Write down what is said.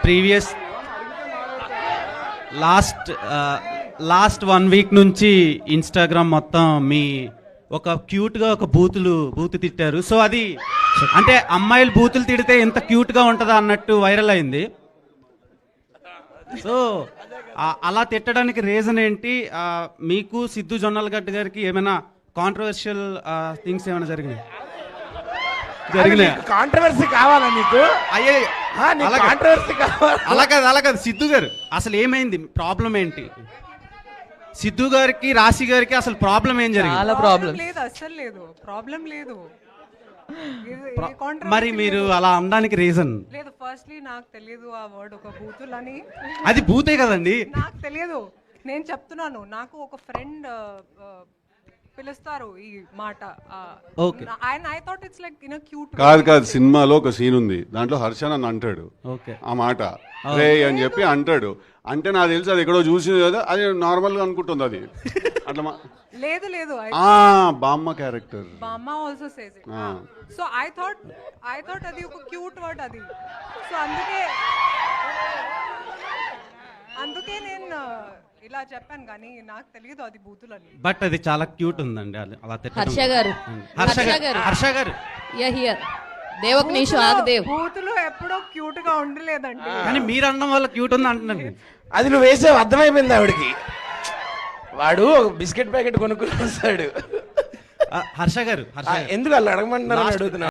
Previous last 1 week నుంచి Instagram మొత్తం మీ ఒక క్యూట్గా ఒక బూతు తిట్టారు. సో అది అంటే అమ్మాయిలు బూతులు తిడితే ఎంత క్యూట్గా ఉంటుందా అన్నట్టు వైరల్ అయింది. సో అలా తిట్టడానికి రీజన్ ఏంటి? మీకు సిద్ధు జొన్నలగడ్డ గారికి ఏమైనా కాంట్రవర్షియల్ థింగ్స్ ఏమైనా జరిగినాయి? కాంట్రవర్సీ కావాలా నీకు? అయ్యే కాంట్రవర్సీ కావాలి. అలా కాదు సిద్ధు గారు, అసలు ఏమైంది? ప్రాబ్లం ఏంటి? సిద్ధు గారికి రాశి గారికి అసలు ప్రాబ్లం ఏం జరిగింది? చాలా ప్రాబ్లం లేదు, అస్సలు లేదు, ప్రాబ్లం లేదు. మరి మీరు అలా అనడానికి రీజన్? లేదు, ఫస్ట్లీ నాకు తెలియదు ఆ వర్డ్ ఒక బూతులని. అది బూతే కదండి. నాకు తెలియదు, నేను చెప్తున్నాను. నాకు ఒక ఫ్రెండ్ పిలుస్తారు ఈ మాట. Okay. I thought it's like in cute. కాదు సినిమాలో ఒక సీన్ ఉంది, దాంట్లో హర్ష నన్ను అంటాడు ఆ మాట రే అని చెప్పి అంటాడు. అంటే నాకు తెలుసు అది ఎక్కడో చూసింది కదా, అది నార్మల్ గా అనుకుంటుంది అది అట్లా. లేదు లేదు, బామ్మ క్యారెక్టర్ బామ్మ also says it. So I thought అది ఒక క్యూట్ వర్డ్ అది. సో అందుకే నేను ఇలా చెప్పాను, కానీ నాకు తెలియదు అది బూతులని. బట్ అది చాలా క్యూట్ ఉందండి అలా తిట్టడం. హర్ష గారు దేవకనీషు ఆగదేవ్ బూతులు ఎప్పుడో క్యూట్ గా ఉండలేదండి. కానీ మీరు అనడం వల్ల క్యూట్ ఉంది అంటున్నాను. అది నువ్వు వేసే అర్థమైపోయింది ఆవిడకి. వాడు బిస్కెట్ ప్యాకెట్ కొనుక్కుని వస్తాడు. హర్ష గారు ఎందుకు వాళ్ళు అడగమంటున్నారు అడుగుతున్నా.